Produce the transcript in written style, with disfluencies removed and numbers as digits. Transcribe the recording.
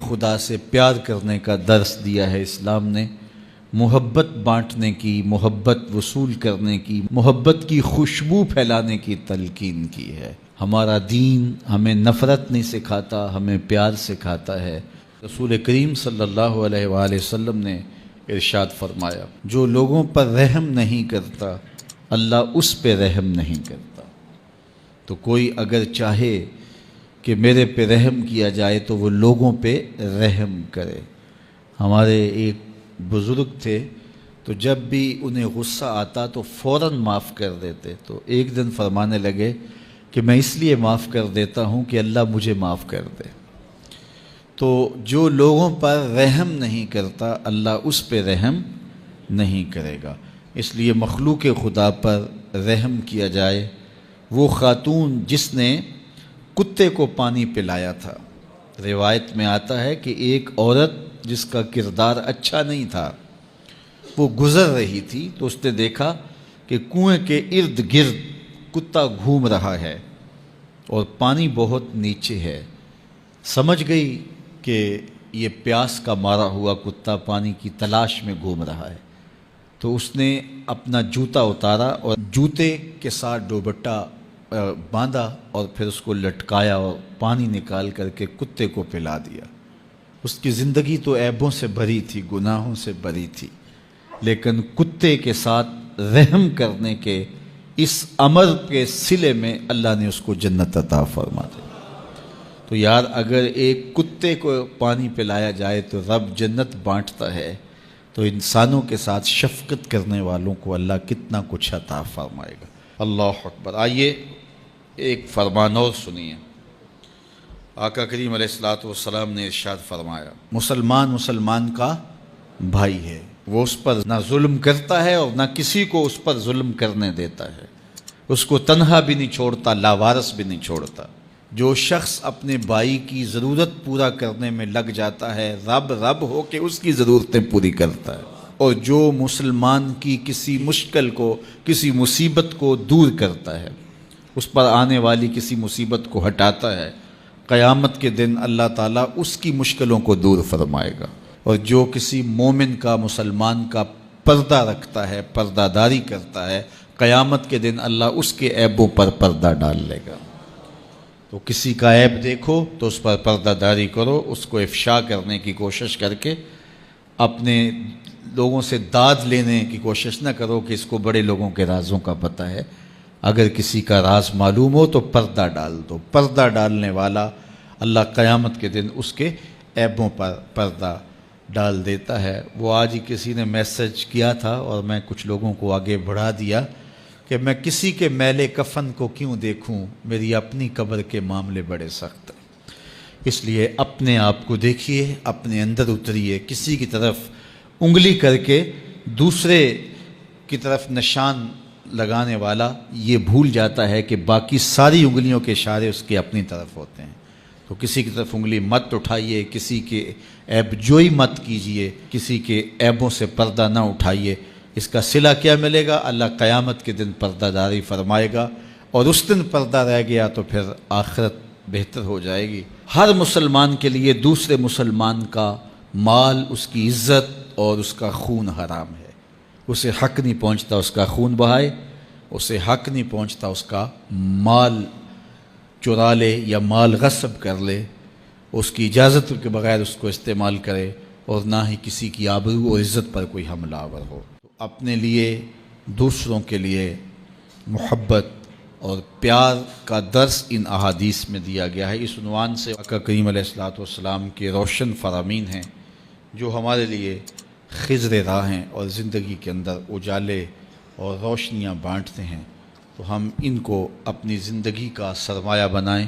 خدا سے پیار کرنے کا درس دیا ہے اسلام نے، محبت بانٹنے کی، محبت وصول کرنے کی، محبت کی خوشبو پھیلانے کی تلقین کی ہے۔ ہمارا دین ہمیں نفرت نہیں سکھاتا، ہمیں پیار سکھاتا ہے۔ رسول کریم صلی اللہ علیہ وآلہ وسلم نے ارشاد فرمایا، جو لوگوں پر رحم نہیں کرتا اللہ اس پہ رحم نہیں کرتا۔ تو کوئی اگر چاہے کہ میرے پہ رحم کیا جائے تو وہ لوگوں پہ رحم کرے۔ ہمارے ایک بزرگ تھے، تو جب بھی انہیں غصہ آتا تو فوراً معاف کر دیتے۔ تو ایک دن فرمانے لگے کہ میں اس لیے معاف کر دیتا ہوں کہ اللہ مجھے معاف کر دے۔ تو جو لوگوں پر رحم نہیں کرتا اللہ اس پہ رحم نہیں کرے گا۔ اس لیے مخلوق خدا پر رحم کیا جائے۔ وہ خاتون جس نے کتے کو پانی پلایا تھا، روایت میں آتا ہے کہ ایک عورت جس کا کردار اچھا نہیں تھا وہ گزر رہی تھی، تو اس نے دیکھا کہ کنویں کے ارد گرد کتا گھوم رہا ہے اور پانی بہت نیچے ہے۔ سمجھ گئی کہ یہ پیاس کا مارا ہوا کتا پانی کی تلاش میں گھوم رہا ہے، تو اس نے اپنا جوتا اتارا اور جوتے کے ساتھ دوپٹہ باندھا اور پھر اس کو لٹکایا اور پانی نکال کر کے کتے کو پلا دیا۔ اس کی زندگی تو عیبوں سے بھری تھی، گناہوں سے بھری تھی، لیکن کتے کے ساتھ رحم کرنے کے اس امر کے صلے میں اللہ نے اس کو جنت عطا فرما دی۔ تو یار اگر ایک کتے کو پانی پلایا جائے تو رب جنت بانٹتا ہے، تو انسانوں کے ساتھ شفقت کرنے والوں کو اللہ کتنا کچھ عطا فرمائے گا۔ اللہ اکبر۔ آئیے ایک فرمان اور سنیے۔ آقا کریم علیہ الصلوۃ والسلام نے ارشاد فرمایا، مسلمان کا بھائی ہے، وہ اس پر نہ ظلم کرتا ہے اور نہ کسی کو اس پر ظلم کرنے دیتا ہے، اس کو تنہا بھی نہیں چھوڑتا، لاوارث بھی نہیں چھوڑتا۔ جو شخص اپنے بھائی کی ضرورت پورا کرنے میں لگ جاتا ہے، رب ہو کے اس کی ضرورتیں پوری کرتا ہے، اور جو مسلمان کی کسی مشکل کو، کسی مصیبت کو دور کرتا ہے، اس پر آنے والی کسی مصیبت کو ہٹاتا ہے، قیامت کے دن اللہ تعالیٰ اس کی مشکلوں کو دور فرمائے گا۔ اور جو کسی مومن کا، مسلمان کا پردہ رکھتا ہے، پردہ داری کرتا ہے، قیامت کے دن اللہ اس کے عیبوں پر پردہ ڈال لے گا۔ تو کسی کا عیب دیکھو تو اس پر پردہ داری کرو، اس کو افشا کرنے کی کوشش کر کے اپنے لوگوں سے داد لینے کی کوشش نہ کرو کہ اس کو بڑے لوگوں کے رازوں کا پتہ ہے۔ اگر کسی کا راز معلوم ہو تو پردہ ڈال دو۔ پردہ ڈالنے والا اللہ قیامت کے دن اس کے عیبوں پر پردہ ڈال دیتا ہے۔ وہ آج ہی کسی نے میسج کیا تھا اور میں کچھ لوگوں کو آگے بڑھا دیا کہ میں کسی کے میلے کفن کو کیوں دیکھوں، میری اپنی قبر کے معاملے بڑے سخت ہیں۔ اس لیے اپنے آپ کو دیکھیے، اپنے اندر اتریے۔ کسی کی طرف انگلی کر کے دوسرے کی طرف نشان لگانے والا یہ بھول جاتا ہے کہ باقی ساری انگلیوں کے اشارے اس کے اپنی طرف ہوتے ہیں۔ تو کسی کی طرف انگلی مت اٹھائیے، کسی کے عیب جوئی مت کیجیے، کسی کے عیبوں سے پردہ نہ اٹھائیے۔ اس کا صلہ کیا ملے گا؟ اللہ قیامت کے دن پردہ داری فرمائے گا، اور اس دن پردہ رہ گیا تو پھر آخرت بہتر ہو جائے گی۔ ہر مسلمان کے لیے دوسرے مسلمان کا مال، اس کی عزت اور اس کا خون حرام ہے۔ اسے حق نہیں پہنچتا اس کا خون بہائے، اسے حق نہیں پہنچتا اس کا مال چرا لے یا مال غصب کر لے، اس کی اجازت کے بغیر اس کو استعمال کرے، اور نہ ہی کسی کی آبرو اور عزت پر کوئی حملہ آور ہو۔ اپنے لیے، دوسروں کے لیے محبت اور پیار کا درس ان احادیث میں دیا گیا ہے۔ اس عنوان سے آقا کریم علیہ الصلوۃ والسلام کے روشن فرامین ہیں جو ہمارے لیے خضر راہ ہیں اور زندگی کے اندر اجالے اور روشنیاں بانٹتے ہیں۔ تو ہم ان کو اپنی زندگی کا سرمایہ بنائیں۔